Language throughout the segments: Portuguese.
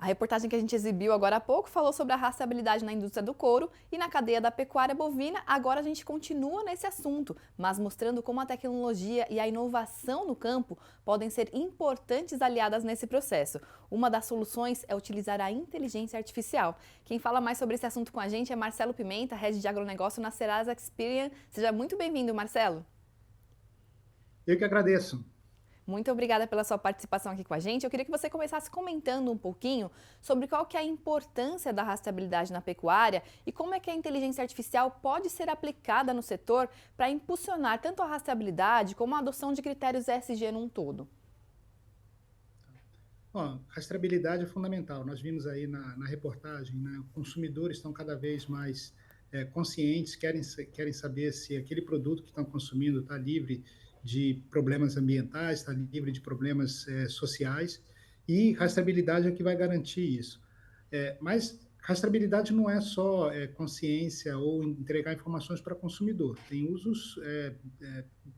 reportagem que a gente exibiu agora há pouco falou sobre a rastreabilidade na indústria do couro e na cadeia da pecuária bovina. Agora a gente continua nesse assunto, mas mostrando como a tecnologia e a inovação no campo podem ser importantes aliadas nesse processo. Uma das soluções é utilizar a inteligência artificial. Quem fala mais sobre esse assunto com a gente é Marcelo Pimenta, Head de Agronegócio na Serasa Experian. Seja muito bem-vindo, Marcelo. Eu que agradeço. Muito obrigada pela sua participação aqui com a gente. Eu queria que você começasse comentando um pouquinho sobre qual que é a importância da rastreabilidade na pecuária e como é que a inteligência artificial pode ser aplicada no setor para impulsionar tanto a rastreabilidade como a adoção de critérios ESG num todo. Ó, rastreabilidade é fundamental. Nós vimos aí na reportagem, né, consumidores estão cada vez mais conscientes, querem saber se aquele produto que estão consumindo está livre de problemas ambientais, está livre de problemas sociais, e rastreabilidade é o que vai garantir isso. Mas rastreabilidade não é só consciência ou entregar informações para consumidor, tem usos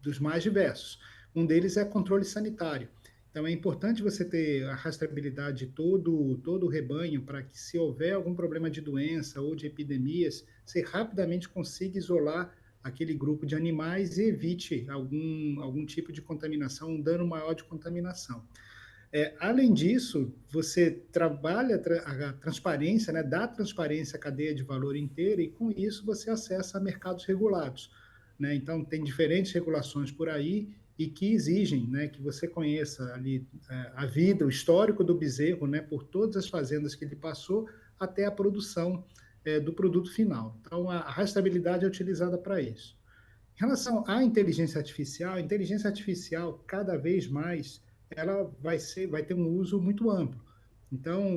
dos mais diversos. Um deles é controle sanitário. Então, é importante você ter a rastreabilidade de todo o rebanho para que, se houver algum problema de doença ou de epidemias, você rapidamente consiga isolar aquele grupo de animais e evite algum tipo de contaminação, um dano maior de contaminação. Além disso, você trabalha a transparência, né, dá transparência à cadeia de valor inteira, e com isso você acessa mercados regulados, né? Então, tem diferentes regulações por aí e que exigem, né, que você conheça ali a vida, o histórico do bezerro, né, por todas as fazendas que ele passou até a produção do produto final. Então, a rastreabilidade é utilizada para isso. Em relação à inteligência artificial, a inteligência artificial, cada vez mais, ela vai ter um uso muito amplo. Então,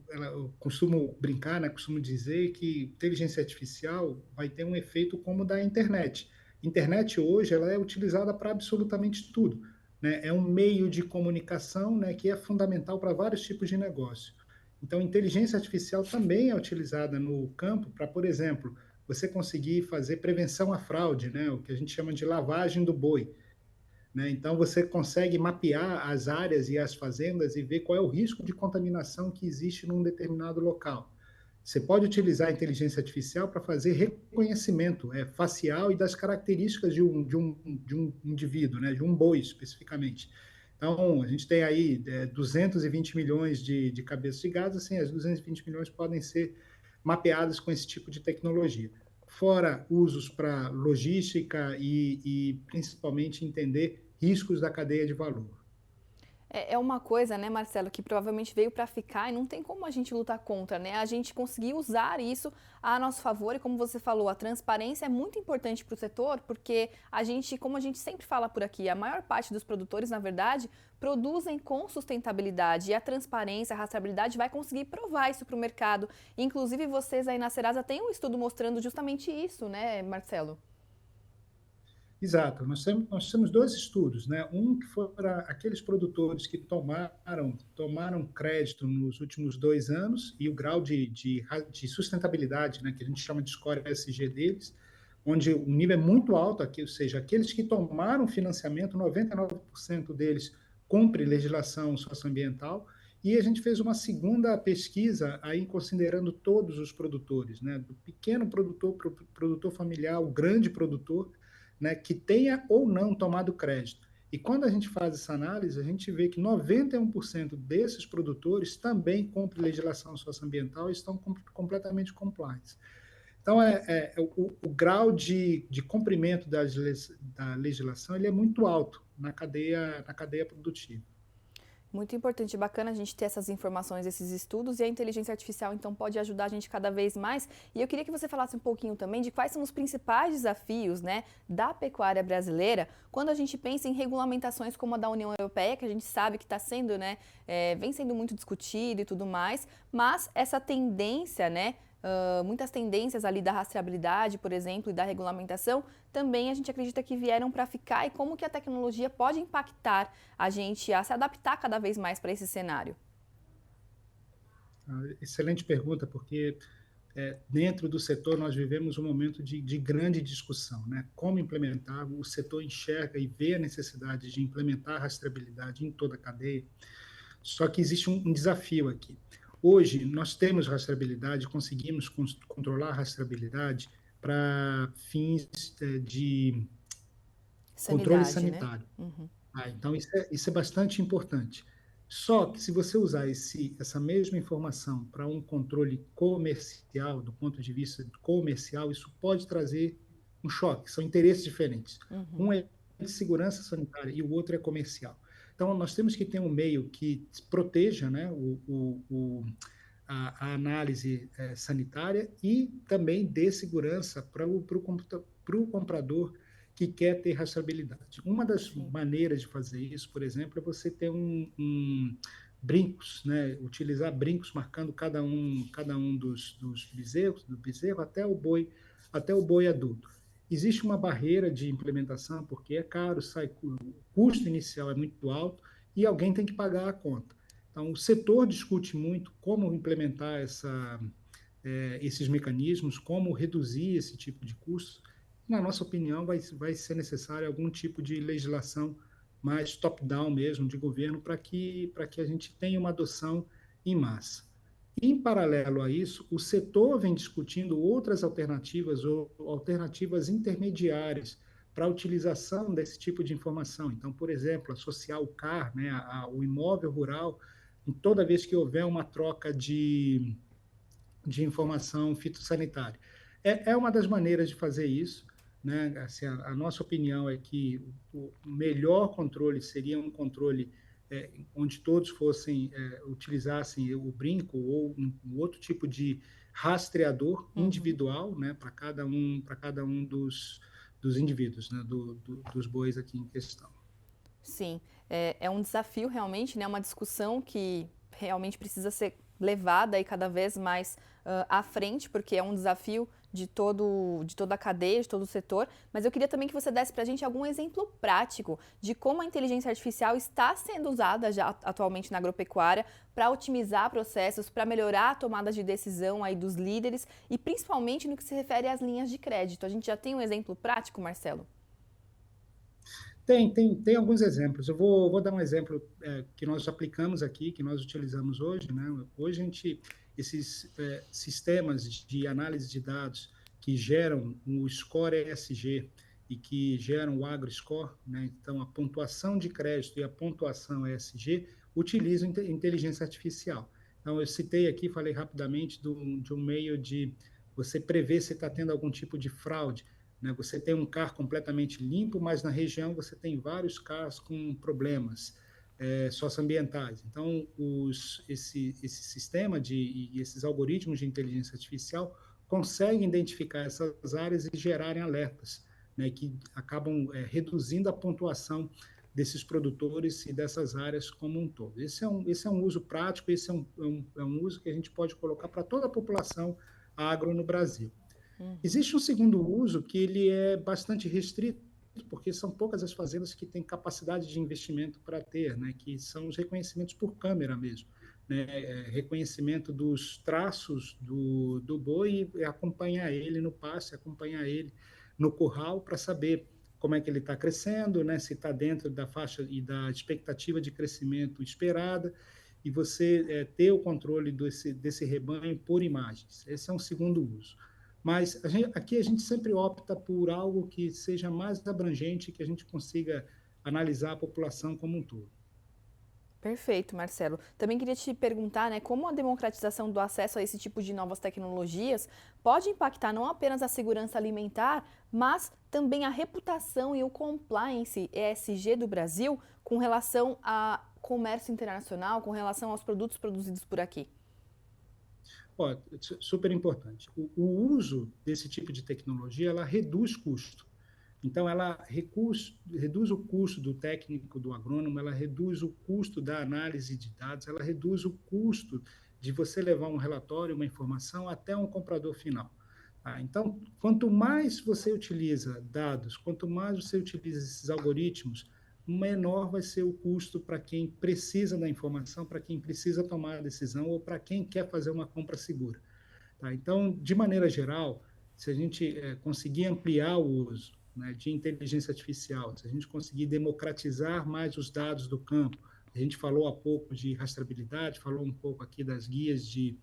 eu costumo brincar, né, costumo dizer que inteligência artificial vai ter um efeito como o da internet. Internet hoje ela é utilizada para absolutamente tudo, né? É um meio de comunicação, né, que é fundamental para vários tipos de negócio. Então, inteligência artificial também é utilizada no campo para, por exemplo, você conseguir fazer prevenção à fraude, né? O que a gente chama de lavagem do boi, né? Então, você consegue mapear as áreas e as fazendas e ver qual é o risco de contaminação que existe num determinado local. Você pode utilizar a inteligência artificial para fazer reconhecimento facial e das características de um indivíduo, né? De um boi especificamente. Então, a gente tem aí 220 milhões de cabeças de gado, assim, as 220 milhões podem ser mapeadas com esse tipo de tecnologia. Fora usos para logística e principalmente entender riscos da cadeia de valor. É uma coisa, né, Marcelo, que provavelmente veio para ficar e não tem como a gente lutar contra, né? A gente conseguir usar isso a nosso favor e, como você falou, a transparência é muito importante para o setor, porque a gente, como a gente sempre fala por aqui, a maior parte dos produtores, na verdade, produzem com sustentabilidade e a transparência, a rastreabilidade vai conseguir provar isso para o mercado. Inclusive, vocês aí na Serasa têm um estudo mostrando justamente isso, né, Marcelo? Exato, nós temos dois estudos, né? Um que foram aqueles produtores que tomaram crédito nos últimos 2 anos e o grau de sustentabilidade, né, que a gente chama de score ESG deles, onde o nível é muito alto aqui, ou seja, aqueles que tomaram financiamento, 99% deles cumpre legislação socioambiental, e a gente fez uma segunda pesquisa aí considerando todos os produtores, né, do pequeno produtor, produtor familiar, o grande produtor, né, que tenha ou não tomado crédito. E quando a gente faz essa análise, a gente vê que 91% desses produtores também cumprem legislação socioambiental e estão completamente compliantes. Então, o grau de cumprimento da legislação ele é muito alto na cadeia produtiva. Muito importante e bacana a gente ter essas informações, esses estudos, e a inteligência artificial então pode ajudar a gente cada vez mais. E eu queria que você falasse um pouquinho também de quais são os principais desafios, né, da pecuária brasileira quando a gente pensa em regulamentações como a da União Europeia, que a gente sabe que está sendo, né, vem sendo muito discutido e tudo mais, mas essa tendência, né, muitas tendências ali da rastreabilidade, por exemplo, e da regulamentação, também a gente acredita que vieram para ficar e como que a tecnologia pode impactar a gente a se adaptar cada vez mais para esse cenário. Excelente pergunta, porque dentro do setor nós vivemos um momento de grande discussão, né? Como implementar, o setor enxerga e vê a necessidade de implementar a rastreabilidade em toda a cadeia. Só que existe um desafio aqui. Hoje, nós temos rastreabilidade, conseguimos controlar a rastreabilidade para fins de controle Sanidade, né? sanitário. Uhum. Então, isso é bastante importante. Só que se você usar essa mesma informação para um controle comercial, do ponto de vista comercial, isso pode trazer um choque. São interesses diferentes. Uhum. Um é de segurança sanitária e o outro é comercial. Então, nós temos que ter um meio que proteja, né, a análise sanitária e também dê segurança para o comprador que quer ter rastreabilidade. Uma das Sim. maneiras de fazer isso, por exemplo, é você ter brincos, né? Utilizar brincos marcando cada um dos bezerros, do bezerro até o boi adulto. Existe uma barreira de implementação porque é caro, o custo inicial é muito alto e alguém tem que pagar a conta. Então, o setor discute muito como implementar esses mecanismos, como reduzir esse tipo de custo. Na nossa opinião, vai ser necessário algum tipo de legislação mais top-down mesmo, de governo, para que a gente tenha uma adoção em massa. Em paralelo a isso, o setor vem discutindo outras alternativas ou alternativas intermediárias para a utilização desse tipo de informação. Então, por exemplo, associar o CAR, né, o imóvel rural, em toda vez que houver uma troca de informação fitossanitária. É uma das maneiras de fazer isso. Né? Assim, a nossa opinião é que o melhor controle seria um controle onde todos utilizassem o brinco ou um outro tipo de rastreador Uhum. individual, né, para cada um dos indivíduos, né, dos bois aqui em questão. Sim, é um desafio realmente, né? Uma discussão que realmente precisa ser levada aí cada vez mais à frente, porque é um desafio de toda a cadeia, de todo o setor. Mas eu queria também que você desse para a gente algum exemplo prático de como a inteligência artificial está sendo usada já atualmente na agropecuária para otimizar processos, para melhorar a tomada de decisão aí dos líderes e principalmente no que se refere às linhas de crédito. A gente já tem um exemplo prático, Marcelo? Tem alguns exemplos. Eu vou dar um exemplo que nós aplicamos aqui, que nós utilizamos hoje. Né? Hoje, esses sistemas de análise de dados que geram o Score ESG e que geram o AgroScore, né? Então, a pontuação de crédito e a pontuação ESG utilizam inteligência artificial. Então, eu citei aqui, falei rapidamente de um meio de você prever se está tendo algum tipo de fraude, né? Você tem um CAR completamente limpo, mas na região você tem vários CARs com problemas socioambientais. Então, esse sistema e esses algoritmos de inteligência artificial conseguem identificar essas áreas e gerarem alertas, né, que acabam reduzindo a pontuação desses produtores e dessas áreas como um todo. Esse é um uso prático, esse é um uso que a gente pode colocar para toda a população agro no Brasil. Uhum. Existe um segundo uso que ele é bastante restrito, porque são poucas as fazendas que têm capacidade de investimento para ter, né, que são os reconhecimentos por câmera mesmo. Né, reconhecimento dos traços do boi e acompanhar ele no pasto, acompanhar ele no curral para saber como é que ele está crescendo, né, se está dentro da faixa e da expectativa de crescimento esperada, e você ter o controle desse rebanho por imagens. Esse é um segundo uso. Mas aqui a gente sempre opta por algo que seja mais abrangente, que a gente consiga analisar a população como um todo. Perfeito, Marcelo. Também queria te perguntar, né, como a democratização do acesso a esse tipo de novas tecnologias pode impactar não apenas a segurança alimentar, mas também a reputação e o compliance ESG do Brasil com relação a comércio internacional, com relação aos produtos produzidos por aqui. Ó, super importante. O uso desse tipo de tecnologia, ela reduz custo. Então, ela reduz o custo do técnico, do agrônomo, ela reduz o custo da análise de dados, ela reduz o custo de você levar um relatório, uma informação até um comprador final. Então, quanto mais você utiliza dados, quanto mais você utiliza esses algoritmos, menor vai ser o custo para quem precisa da informação, para quem precisa tomar a decisão ou para quem quer fazer uma compra segura. Tá? Então, de maneira geral, se a gente conseguir ampliar o uso, né, de inteligência artificial, se a gente conseguir democratizar mais os dados do campo, A gente falou há pouco de rastreabilidade, falou um pouco aqui das guias de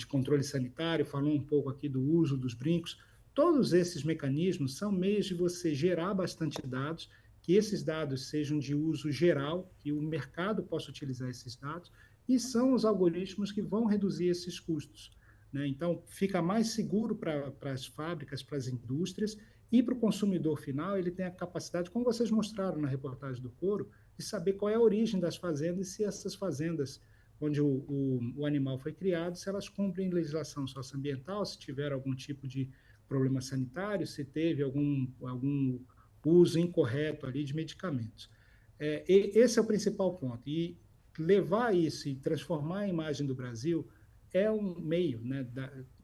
controle sanitário, falou um pouco aqui do uso dos brincos. Todos esses mecanismos são meios de você gerar bastante dados, que esses dados sejam de uso geral, que o mercado possa utilizar esses dados, e são os algoritmos que vão reduzir esses custos, né? Então, fica mais seguro para as fábricas, para as indústrias, e para o consumidor final, ele tem a capacidade, como vocês mostraram na reportagem do couro, de saber qual é a origem das fazendas e se essas fazendas onde o animal foi criado, se elas cumprem legislação socioambiental, se tiver algum tipo de problema sanitário, se teve algum uso incorreto ali de medicamentos. Esse é o principal ponto. E levar isso e transformar a imagem do Brasil é um meio, né,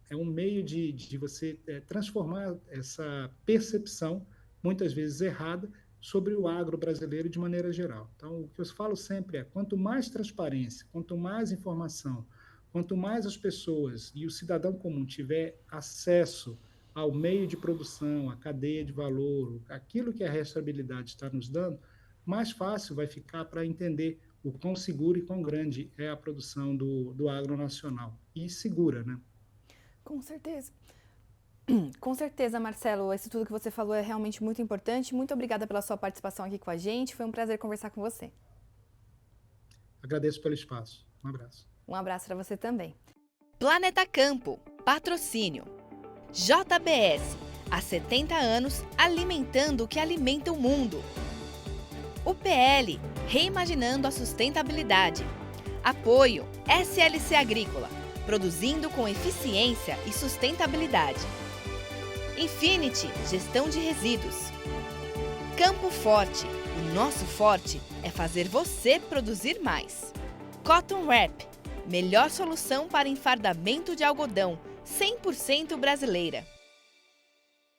é um meio de você transformar essa percepção, muitas vezes errada, sobre o agro brasileiro de maneira geral. Então, o que eu falo sempre é, quanto mais transparência, quanto mais informação, quanto mais as pessoas e o cidadão comum tiver acesso ao meio de produção, à cadeia de valor, aquilo que a rastreabilidade está nos dando, mais fácil vai ficar para entender o quão seguro e quão grande é a produção do agro nacional. E segura, né? Com certeza. Com certeza, Marcelo, isso tudo que você falou é realmente muito importante. Muito obrigada pela sua participação aqui com a gente. Foi um prazer conversar com você. Agradeço pelo espaço. Um abraço. Um abraço para você também. Planeta Campo, patrocínio. JBS, há 70 anos alimentando o que alimenta o mundo. UPL, reimaginando a sustentabilidade. Apoio SLC Agrícola, produzindo com eficiência e sustentabilidade. Infinity, gestão de resíduos. Campo Forte, o nosso forte é fazer você produzir mais. Cotton Wrap, melhor solução para enfardamento de algodão, 100% brasileira.